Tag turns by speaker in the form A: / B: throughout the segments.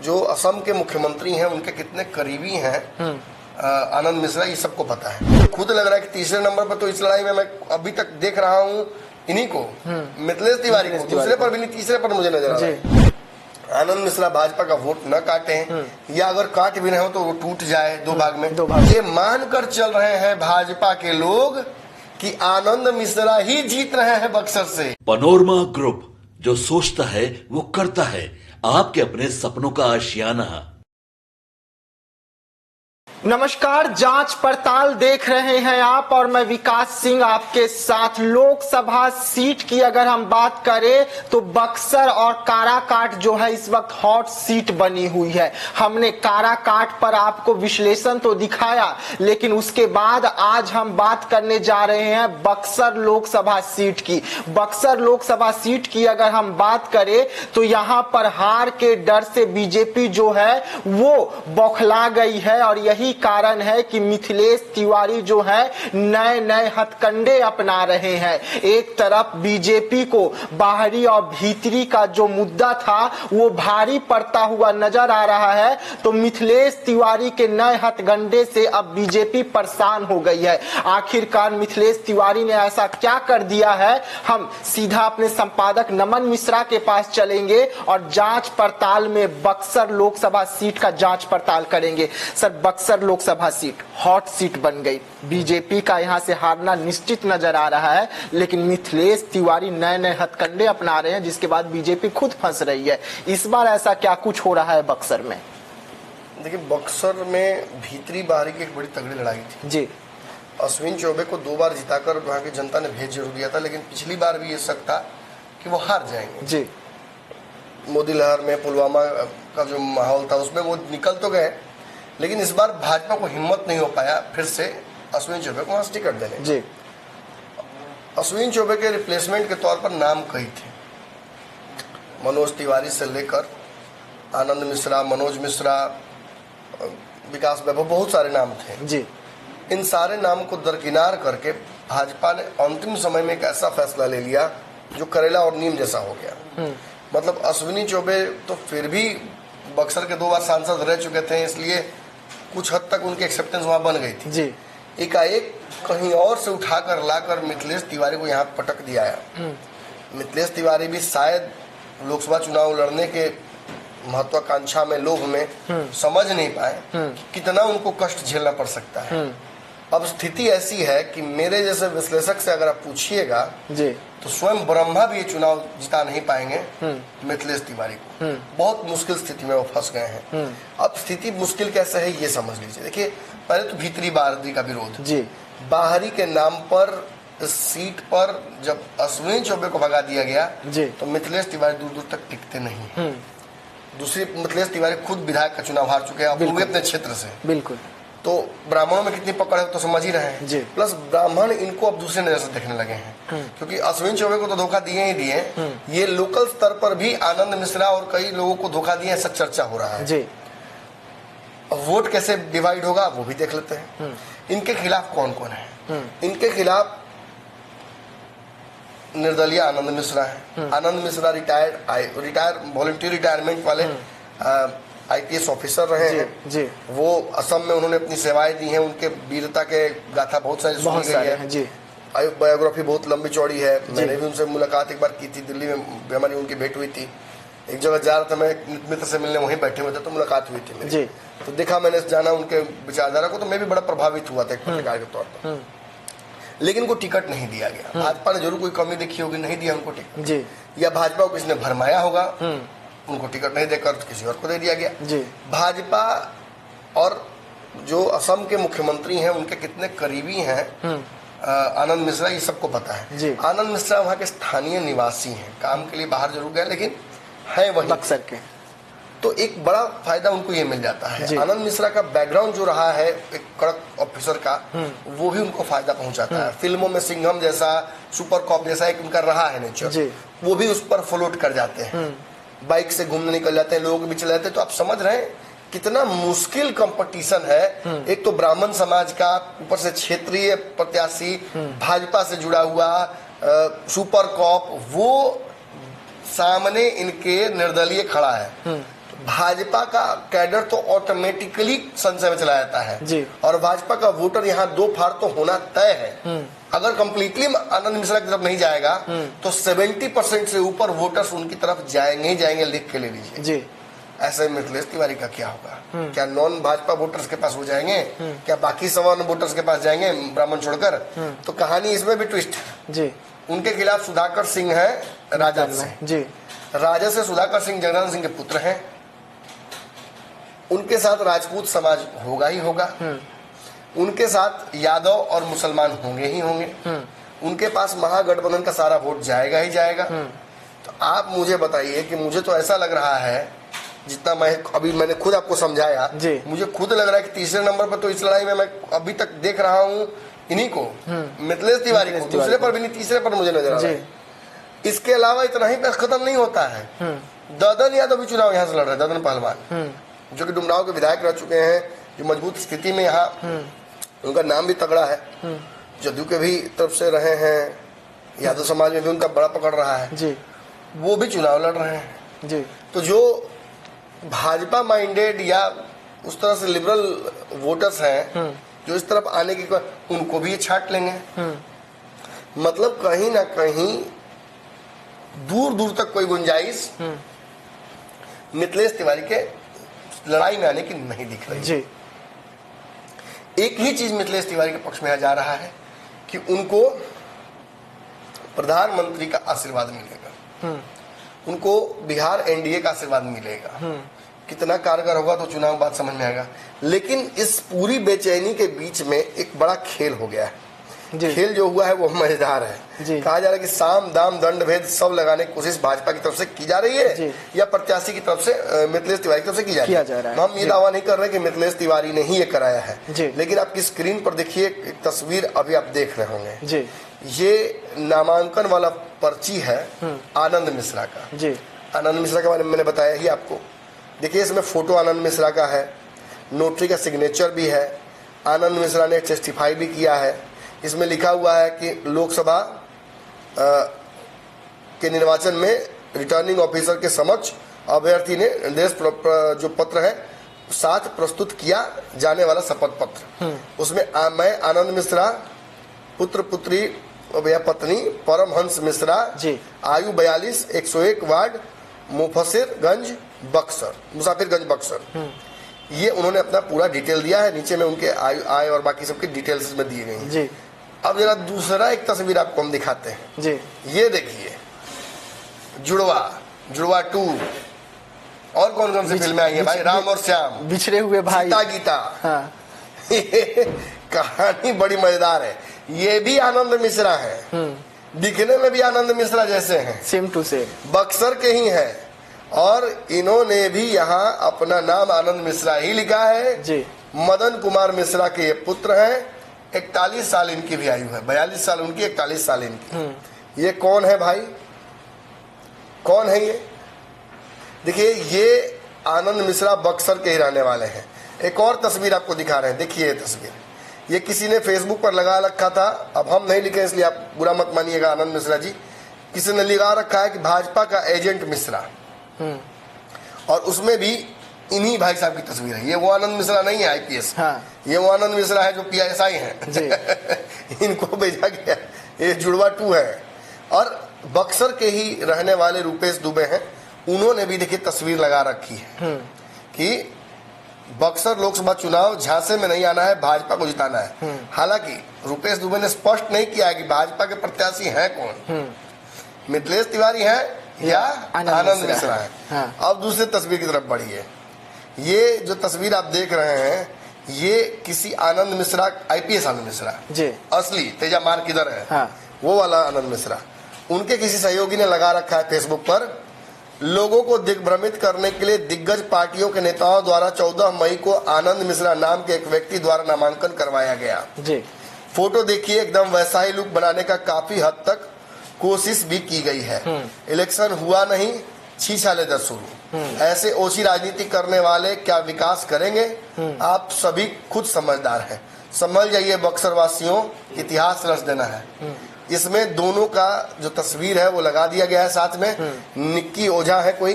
A: जो असम के मुख्यमंत्री हैं उनके कितने करीबी हैं आनंद मिश्रा, ये सबको पता है। तो खुद लग रहा है कि तीसरे नंबर पर तो इस लड़ाई में मैं अभी तक देख रहा हूँ इन्हीं को, मिथिलेश तिवारी को। दूसरे पर भी नहीं, तीसरे पर मुझे नजर आ रहा है आनंद मिश्रा भाजपा का वोट न काटे या अगर काट भी रहे हो तो वो टूट जाए दो भाग में। ये मानकर चल रहे हैं भाजपा के लोग कि आनंद मिश्रा ही जीत रहे हैं बक्सर से।
B: पनोरमा ग्रुप, जो सोचता है वो करता है, आपके अपने सपनों का आशियाना।
C: नमस्कार, जांच पड़ताल देख रहे हैं आप और मैं विकास सिंह आपके साथ। लोकसभा सीट की अगर हम बात करें तो बक्सर और काराकाट जो है इस वक्त हॉट सीट बनी हुई है। हमने काराकाट पर आपको विश्लेषण तो दिखाया, लेकिन उसके बाद आज हम बात करने जा रहे हैं बक्सर लोकसभा सीट की। बक्सर लोकसभा सीट की अगर हम बात करें तो यहां पर हार के डर से बीजेपी जो है वो बौखला गई है और यही कारण है कि मिथिलेश तिवारी जो है नए नए हथकंडे अपना रहे हैं। एक तरफ बीजेपी को बाहरी और भीतरी का जो मुद्दा था वो भारी पड़ता हुआ नजर आ रहा है, तो मिथिलेश तिवारी के नए हथकंडे से अब बीजेपी परेशान हो गई है। आखिरकार मिथिलेश तिवारी ने ऐसा क्या कर दिया है, हम सीधा अपने संपादक नमन मिश्रा के पास चलेंगे और जांच पड़ताल में बक्सर लोकसभा सीट का जांच पड़ताल करेंगे। Sir, Buxar Lok Sabha seat hot seat बन गई, बीजेपी का यहां से हारना निश्चित नजर आ रहा है, लेकिन मिथिलेश तिवारी नए नए हथकंडे अपना रहे हैं जिसके बाद बीजेपी खुद फंस रही है। इस बार ऐसा क्या कुछ हो रहा है बक्सर में?
A: देखिए, बक्सर में भीतरी बाहरी की एक बड़ी तगड़ी लड़ाई थी
C: जी।
A: अश्विन चौबे को 2 बार जिताकर वहां की जनता ने भेज जरूर दिया था, लेकिन पिछली बार भी ये शक था कि वो हार जाएंगे। जी। मोदी लहर में पुलवामा का जो माहौल था उसमें वो निकल तो गए, लेकिन इस बार भाजपा को हिम्मत नहीं हो पाया फिर से अश्विन चौबे को वहां से टिकट देने। जी। अश्विन चौबे के रिप्लेसमेंट के तौर पर नाम कई थे, मनोज तिवारी से लेकर आनंद मिश्रा, मनोज मिश्रा, विकास वैभव, बहुत सारे नाम थे। जी। इन सारे नाम को दरकिनार करके भाजपा ने अंतिम समय में एक ऐसा फैसला ले लिया जो करेला और नीम जैसा हो गया। मतलब अश्विनी चौबे तो फिर भी बक्सर के 2 बार सांसद रह चुके थे, इसलिए कुछ हद तक उनकी एक्सेप्टेंस वहां बन गई थी। जी। एकाएक कहीं और से उठाकर लाकर मिथिलेश तिवारी को यहाँ पटक दिया है। मिथिलेश तिवारी भी शायद लोकसभा चुनाव लड़ने के महत्वाकांक्षा में, लोभ में समझ नहीं पाए कितना उनको कष्ट झेलना पड़ सकता है। अब स्थिति ऐसी है कि मेरे जैसे विश्लेषक से अगर आप पूछिएगा तो स्वयं ब्रह्मा भी ये चुनाव जिता नहीं पाएंगे मिथिलेश तिवारी को। बहुत मुश्किल स्थिति में वो फंस गए हैं। अब स्थिति मुश्किल कैसे है ये समझ लीजिए। देखिए, पहले तो भीतरी बाहरी का विरोध जी, बाहरी के नाम पर इस सीट पर जब अश्विनी चौबे को भगा दिया गया तो मिथिलेश तिवारी दूर दूर तक टिकते नहीं। दूसरी, मिथिलेश तिवारी खुद विधायक का चुनाव हार चुके हैं अपने क्षेत्र से। बिल्कुल। तो ब्राह्मणों में कितनी पकड़ है तो समझ ही रहे हैं। प्लस ब्राह्मण इनको अब दूसरे नजर से देखने लगे हैं, क्योंकि अश्विन चौबे को तो धोखा दिए ही दिए, ये लोकल स्तर पर भी आनंद मिश्रा और कई लोगों को धोखा दिए, ऐसा चर्चा हो रहा है। अब वोट कैसे डिवाइड होगा वो भी देख लेते हैं। इनके खिलाफ कौन कौन है? इनके खिलाफ निर्दलीय आनंद मिश्रा है। आनंद मिश्रा रिटायर वॉलंटियर रिटायरमेंट वाले IPS ऑफिसर रहे हैं। जी। वो असम में उन्होंने अपनी सेवाएं दी हैं, उनके वीरता के गाथा बहुत सारी सुनी गई है। जी। बायोग्राफी बहुत लंबी चौड़ी है। मैंने भी उनसे मुलाकात एक बार की थी, दिल्ली में हमारी उनकी भेंट हुई थी। एक जगह जा रहा था मैं, मित्र से मिलने वहीं बैठे हुए थे तो मुलाकात हुई थी मेरी। जी। तो देखा मैंने, जाना उनके विचारधारा को, तो मैं भी बड़ा प्रभावित हुआ था एक पत्रकार के तौर पर। लेकिन उनको टिकट नहीं दिया गया। भाजपा ने जरूर कोई कमी देखी होगी, नहीं दिया उनको टिकट। जी। या भाजपा को किसी ने भरमाया होगा, उनको टिकट नहीं देकर किसी और को दे दिया गया। जी। भाजपा और जो असम के मुख्यमंत्री हैं उनके कितने करीबी हैं आनंद मिश्रा, ये सबको पता है। जी। आनंद मिश्रा वहाँ के स्थानीय निवासी हैं, काम के लिए बाहर जरूर गए लेकिन है वही बक्सर के, तो एक बड़ा फायदा उनको ये मिल जाता है। आनंद मिश्रा का बैकग्राउंड जो रहा है एक कड़क ऑफिसर का, वो भी उनको फायदा पहुंचाता है। फिल्मों में सिंघम जैसा, सुपर कॉप जैसा एक उनका रहा है नेचर, वो भी उस पर फ्लोट कर जाते हैं। बाइक से घूमने निकल जाते हैं, लोगों के बीच चले जाते हैं। तो आप समझ रहे हैं कितना मुश्किल कंपटीशन है। एक तो ब्राह्मण समाज का, ऊपर से क्षेत्रीय प्रत्याशी, भाजपा से जुड़ा हुआ सुपर कॉप, वो सामने इनके निर्दलीय खड़ा है। भाजपा का कैडर तो ऑटोमेटिकली संशय में चला जाता है
C: जी।
A: और भाजपा का वोटर यहाँ दो फाड़ तो होना तय है। अगर कंप्लीटली आनंद मिश्रा की तरफ नहीं जाएगा तो 70% से ऊपर वोटर्स उनकी तरफ जाएंगे ही जाएंगे, लिख के ले लीजिए
C: जी।
A: ऐसे में मिथिलेश तिवारी का क्या होगा? क्या नॉन भाजपा वोटर्स के पास हो जाएंगे? क्या बाकी सवर्ण वोटर्स के पास जाएंगे, ब्राह्मण छोड़कर? तो कहानी इसमें भी ट्विस्ट है
C: जी।
A: उनके खिलाफ सुधाकर सिंह है राजद से
C: जी।
A: राजद से सुधाकर सिंह जगदानंद सिंह के पुत्र हैं। उनके साथ राजपूत समाज होगा ही होगा, उनके साथ यादव और मुसलमान होंगे ही होंगे, उनके पास महागठबंधन का सारा वोट जाएगा ही जाएगा। तो आप मुझे बताइए कि मुझे तो ऐसा लग रहा है, जितना मैंने खुद आपको समझाया, मुझे खुद लग रहा है कि तीसरे नंबर पर तो इस लड़ाई में मैं अभी तक देख रहा हूँ इन्हीं को, मिथिलेश तिवारी को। दूसरे पर भी नहीं, तीसरे पर मुझे नजर आ रहा है। इसके अलावा इतना ही खत्म नहीं होता है, ददन यादव भी चुनाव यहाँ से लड़ रहे हैं, ददन पहलवान जो कि डुमराव के विधायक रह चुके हैं, जो मजबूत स्थिति में यहाँ, उनका नाम भी तगड़ा है, जदयू के भी तरफ से रहे हैं, यादव समाज में भी उनका बड़ा पकड़ रहा है जी। वो भी चुनाव लड़ रहे हैं जी। तो जो भाजपा माइंडेड या उस तरह से लिबरल वोटर्स हैं जो इस तरफ आने की, उनको भी ये छाट लेंगे। मतलब कहीं ना कहीं दूर दूर तक कोई गुंजाइश मिथिलेश तिवारी के लड़ाई में आने की नहीं दिख रही जी। एक ही चीज मिथिलेश तिवारी के पक्ष में जा रहा है कि उनको प्रधानमंत्री का आशीर्वाद मिलेगा, उनको बिहार एनडीए का आशीर्वाद मिलेगा। कितना कारगर होगा तो चुनाव बाद समझ में आएगा। लेकिन इस पूरी बेचैनी के बीच में एक बड़ा खेल हो गया है। खेल जो हुआ है वो मजेदार है। कहा जा रहा है कि साम दाम दंड भेद सब लगाने की कोशिश भाजपा की तरफ से की जा रही है या प्रत्याशी की तरफ से मिथिलेश तिवारी की तरफ से की जा रही है। हम ये दावा नहीं कर रहे कि मिथिलेश तिवारी ने ही ये कराया है, लेकिन आपकी स्क्रीन पर देखिए एक तस्वीर अभी आप देख रहे होंगे, ये नामांकन वाला पर्ची है आनंद मिश्रा का। आनंद मिश्रा के बारे में मैंने बताया ही आपको। देखिए इसमें फोटो आनंद मिश्रा का है, नोटरी का सिग्नेचर भी है, आनंद मिश्रा ने टेस्टिफाई भी किया है। इसमें लिखा हुआ है कि लोकसभा के निर्वाचन में रिटर्निंग ऑफिसर के समक्ष अभ्यर्थी ने निर्देश जो पत्र है साथ प्रस्तुत किया जाने वाला शपथ पत्र। उसमें मैं आनंद मिश्रा पुत्र पुत्री या पत्नी परमहंस मिश्रा, आयु 42, 101 वार्ड, मुफस्सिरगंज बक्सर, मुसाफिरगंज बक्सर, ये उन्होंने अपना पूरा डिटेल दिया है। नीचे में उनके आय और बाकी सबकी डिटेल्स में दिए गए हैं। अब जरा दूसरा एक तस्वीर आपको हम दिखाते हैं जी। ये देखिए जुड़वा 2 और कौन कौन सी फिल्में आई हैं भाई? राम और श्याम,
C: बिछड़े हुए भाई,
A: सीता गीता। हाँ। कहानी बड़ी मजेदार है। ये भी आनंद मिश्रा है, दिखने में भी आनंद मिश्रा जैसे हैं,
C: सेम टू सेम,
A: बक्सर के ही हैं और इन्होंने भी यहाँ अपना नाम आनंद मिश्रा ही लिखा है जी। मदन कुमार मिश्रा के ये पुत्र हैं। 41 साल इनकी भी आयु है, 42 साल उनकी, 41 साल इनकी। ये कौन है भाई? कौन है ये? देखिए ये आनंद मिश्रा बक्सर के ही रहने वाले हैं। एक और तस्वीर आपको दिखा रहे हैं, देखिए ये तस्वीर, ये किसी ने फेसबुक पर लगा रखा था, अब हम नहीं लिखे इसलिए आप बुरा मत मानिएगा आनंद मिश्रा जी। किसी ने लगा रखा है कि भाजपा का एजेंट मिश्रा, और उसमें भी इन्हीं भाई साहब की तस्वीर है। ये वो आनंद मिश्रा नहीं है आईपीएस, हाँ। ये वो आनंद मिश्रा है जो पीएसआई हैं। इनको भेजा गया। ये जुड़वा 2 है और बक्सर के ही रहने वाले रूपेश दुबे हैं। उन्होंने भी देखिए तस्वीर लगा रखी है कि बक्सर लोकसभा चुनाव झांसे में नहीं आना है, भाजपा को जिताना है। हालांकि रूपेश दुबे ने स्पष्ट नहीं किया है कि भाजपा के प्रत्याशी हैं कौन, मिथिलेश तिवारी है या आनंद मिश्रा है। हाँ। अब दूसरी तस्वीर की तरफ बढ़िए। ये जो तस्वीर आप देख रहे हैं ये किसी आनंद मिश्रा, आईपीएस आनंद मिश्रा जी, असली तेजा मार किधर है, हाँ। वो वाला आनंद मिश्रा, उनके किसी सहयोगी ने लगा रखा है फेसबुक पर। लोगों को दिग्भ्रमित करने के लिए दिग्गज पार्टियों के नेताओं द्वारा 14 मई को आनंद मिश्रा नाम के एक व्यक्ति द्वारा नामांकन करवाया गया जी। फोटो देखिए, एकदम वैसा ही लुक बनाने का काफी हद तक कोशिश भी की गई है। इलेक्शन हुआ नहीं, छीछालेदर शुरू। ऐसे ओछी राजनीति करने वाले क्या विकास करेंगे? आप सभी खुद समझदार हैं, समझ जाइए बक्सर वासियों, इतिहास रच देना है। इसमें दोनों का जो तस्वीर है वो लगा दिया गया है साथ में। निक्की ओझा है कोई,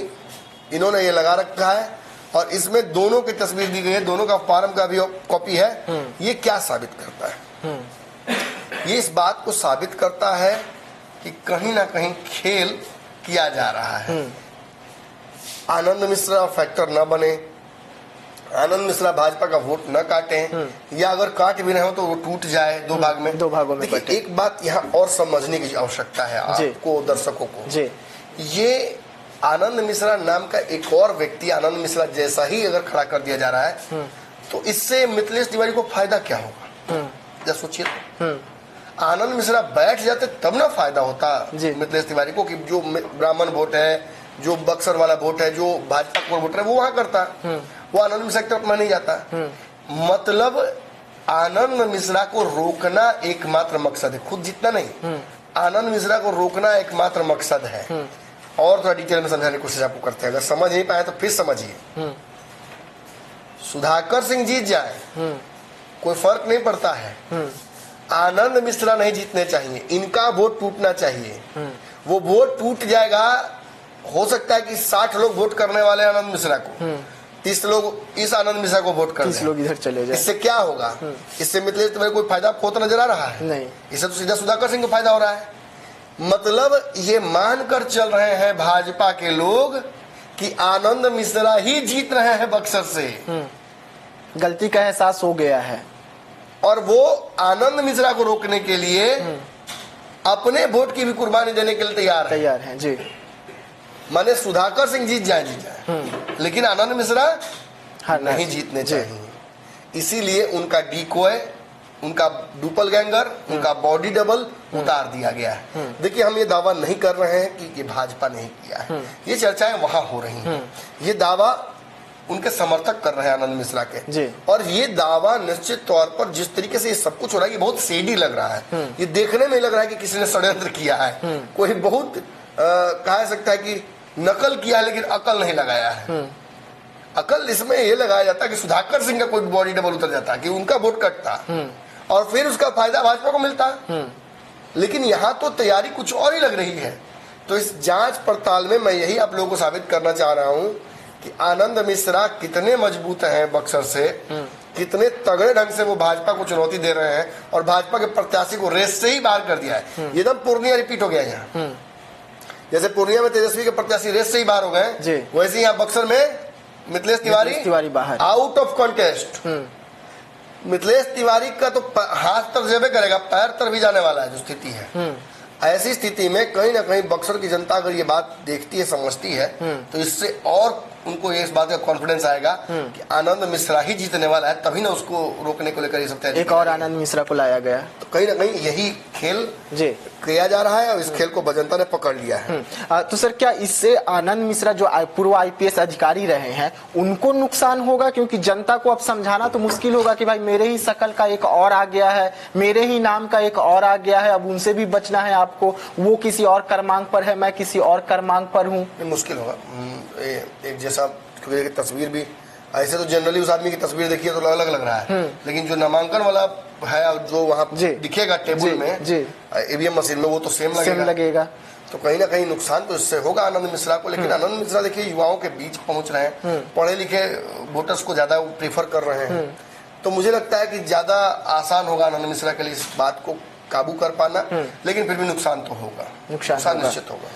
A: इन्होंने ये लगा रखा है और इसमें दोनों की तस्वीर दी गई है, दोनों का फार्म का भी कॉपी है। ये क्या साबित करता है? ये इस बात को साबित करता है कि कहीं ना कहीं खेल किया जा रहा है। आनंद मिश्रा फैक्टर न बने, आनंद मिश्रा भाजपा का वोट न काटें, या अगर काट भी रहे हो तो वो टूट जाए दो भागों में देखिए, एक बात यहाँ और समझने की आवश्यकता है आपको, दर्शकों को। ये आनंद मिश्रा नाम का एक और व्यक्ति आनंद मिश्रा जैसा ही अगर खड़ा कर दिया जा रहा है तो इससे मिथिलेश तिवारी को फायदा क्या होगा? जरा सोचिए, आनंद मिश्रा बैठ जाते तब ना फायदा होता मिथिलेश तिवारी को, कि जो ब्राह्मण वोट है, जो बक्सर वाला वोट है, जो भाजपा को वोट है, वो वहां करता, वो आनंद मिश्रा की तरफ नहीं जाता। मतलब आनंद मिश्रा को रोकना एकमात्र मकसद है, खुद जीतना नहीं, आनंद मिश्रा को रोकना एकमात्र मकसद है। और थोड़ा डिटेल में समझाने की कोशिश आपको करते हैं, अगर समझ नहीं पाए तो फिर समझिए। सुधाकर सिंह जीत जाए कोई फर्क नहीं पड़ता है, आनंद मिश्रा नहीं जीतने चाहिए, इनका वोट टूटना चाहिए। वो वोट टूट जाएगा, हो सकता है कि 60 लोग वोट करने वाले आनंद मिश्रा को, 30 लोग इस आनंद मिश्रा को वोट कर
C: 30 लोग इधर चले जाए।
A: इससे क्या होगा? इससे मिथिलेश तिवारी कोई फायदा आपको होता नजर आ रहा है? नहीं, इससे तो सीधा सुधाकर सिंह को फायदा हो रहा है। मतलब ये मानकर चल रहे हैं भाजपा के लोग कि आनंद मिश्रा ही जीत रहे हैं बक्सर से।
C: गलती का एहसास हो गया है
A: और वो आनंद मिश्रा को रोकने के लिए अपने वोट की भी कुर्बानी देने के लिए तैयार
C: हैं जी।
A: माने सुधाकर सिंह जीत जाए लेकिन आनंद मिश्रा नहीं जीतने चाहिए। इसीलिए उनका डीकोय, उनका डुपल गैंगर, उनका बॉडी डबल उतार दिया गया है। देखिए, हम ये दावा नहीं कर रहे हैं कि ये भाजपा नहीं किया है, ये चर्चाएं वहां हो रही हैं। ये दावा उनके समर्थक कर रहे हैं आनंद मिश्रा के, और ये दावा निश्चित तौर पर जिस तरीके से ये सब कुछ हो रहा है, ये बहुत सेडी लग रहा है। ये देखने में लग रहा है कि किसी ने षड्यंत्र किया है, कोई बहुत कह सकता है कि नकल किया है लेकिन अकल नहीं लगाया है। अकल इसमें ये लगाया जाता है कि सुधाकर सिंह का कोई बॉडी डबल उतर जाता, कि उनका वोट कटता और फिर उसका फायदा भाजपा को मिलता। लेकिन यहाँ तो तैयारी कुछ और ही लग रही है। तो इस जांच पड़ताल में मैं यही आप लोगों को साबित करना चाह रहा हूँ कि आनंद मिश्रा कितने मजबूत हैं बक्सर से, कितने तगड़े ढंग से वो भाजपा को चुनौती दे रहे हैं और भाजपा के प्रत्याशी को रेस से ही बाहर कर दिया है। एकदम पूर्णिया रिपीट हो गया यहाँ। जैसे पूर्णिया में तेजस्वी के प्रत्याशी रेस से ही बाहर हो गए, वैसे ही यहाँ बक्सर में मिथिलेश तिवारी बाहर, out of contest. Mithilesh Tiwari का तो हाथ तर जेबे करेगा, पैर तर भी जाने वाला है जो स्थिति है। ऐसी स्थिति में कहीं ना कहीं बक्सर की जनता अगर ये बात देखती है, समझती है, तो इससे और उनको ये इस बात का कॉन्फिडेंस आएगा कि आनंद मिश्रा ही जीतने वाला है, तभी ना उसको रोकने को लेकर ये सब
C: एक और आनंद मिश्रा को लाया गया।
A: तो कहीं ना कहीं यही खेल किया जा रहा है और इस खेल को जनता ने पकड़ लिया है।
C: तो सर, क्या इससे आनंद मिश्रा जो पूर्व IPS अधिकारी रहे हैं उनको नुकसान होगा? क्योंकि जनता को अब समझाना तो मुश्किल होगा कि भाई मेरे ही शकल का एक और आ गया है, मेरे ही नाम का एक और आ गया है, अब उनसे भी बचना है आपको। वो किसी और क्रमांक पर है, मैं किसी और क्रमांक पर हूँ।
A: मुश्किल होगा एक जैसा, क्योंकि तस्वीर भी ऐसे तो जनरली उस आदमी की तस्वीर देखिए तो अलग लग रहा है, लेकिन जो नामांकन वाला है जो वहाँ दिखेगा टेबल में EVM मशीन में, वो तो सेम लगेगा। तो कहीं ना कहीं नुकसान तो इससे होगा आनंद मिश्रा को। लेकिन आनंद मिश्रा देखिए युवाओं के बीच पहुंच रहे हैं, पढ़े लिखे वोटर्स को ज्यादा प्रीफर कर रहे हैं, तो मुझे लगता है कि ज्यादा आसान होगा आनंद मिश्रा के लिए इस बात को काबू कर पाना। लेकिन फिर भी नुकसान तो होगा, नुकसान निश्चित होगा।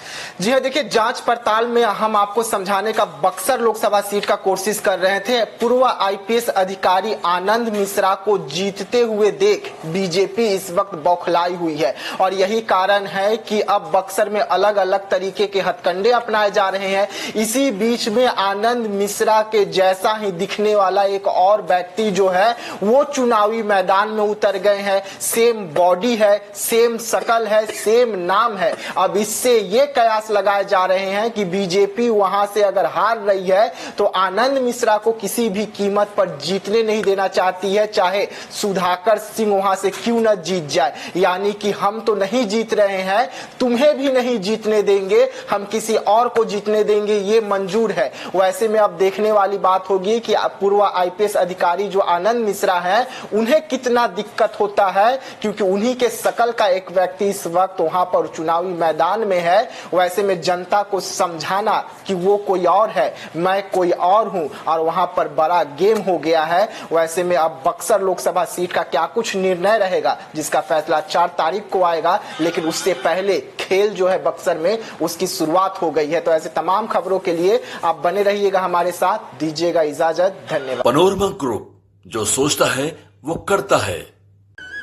C: जी हाँ, देखिए, जांच पड़ताल में हम आपको समझाने का बक्सर लोकसभा सीट का कोशिश कर रहे थे। पूर्व IPS अधिकारी आनंद मिश्रा को जीतते हुए देख बीजेपी इस वक्त बौखलाई हुई है, और यही कारण है कि अब बक्सर में अलग अलग तरीके के हथकंडे अपनाए जा रहे हैं। इसी बीच में आनंद मिश्रा के जैसा ही दिखने वाला एक और व्यक्ति जो है वो चुनावी मैदान में उतर गए हैं। सेम बॉडी है, सेम शकल है, सेम नाम है। अब इससे ये कयास लगाए जा रहे हैं कि बीजेपी वहां से अगर हार रही है तो आनंद मिश्रा को किसी भी कीमत पर जीतने नहीं देना चाहती है, चाहे सुधाकर सिंह वहां से क्यों न जीत जाए। यानी कि हम तो नहीं जीत रहे हैं, तुम्हें भी नहीं जीतने देंगे, हम किसी और को जीतने देंगे, ये मंजूर है। वैसे में अब देखने वाली बात होगी कि पूर्व IPS अधिकारी जो आनंद मिश्रा है उन्हें कितना दिक्कत होता है, क्योंकि उन्हीं के शकल का एक व्यक्ति इस वक्त वहां पर चुनावी मैदान में है, वैसे में जनता को समझाना कि वो कोई और है, मैं कोई और हूं, और वहां पर बड़ा गेम हो गया है। वैसे में अब बक्सर लोकसभा सीट का क्या कुछ निर्णय रहेगा, जिसका फैसला 4 तारीख को आएगा, लेकिन उससे पहले खेल जो है बक्सर में उसकी शुरुआत हो गई है। तो ऐसे तमाम खबरों के लिए आप बने रहिएगा हमारे साथ, दीजिएगा इजाजत, धन्यवाद।
B: पनोरमा ग्रुप, जो सोचता है वो करता है।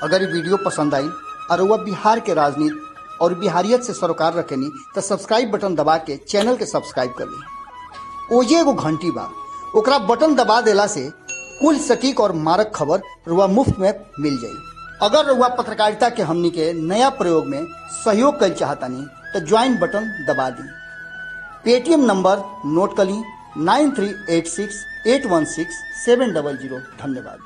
D: अगर ये वीडियो पसंद आई और वह बिहार के राजनीति और बिहारियत से सरोकार रखेनी तो सब्सक्राइब बटन दबा के चैनल के सब्सक्राइब कर ली। ओजे एगो घंटी बा, ओकरा बटन दबा देला से कुल सटीक और मारक खबर रुआ मुफ्त में मिल जाई। अगर रुआ पत्रकारिता के हमनी के नया प्रयोग में सहयोग कर चाहतानी तो ज्वाइन बटन दबा दी। पेटीएम नंबर नोट कर ली 9386816700। धन्यवाद।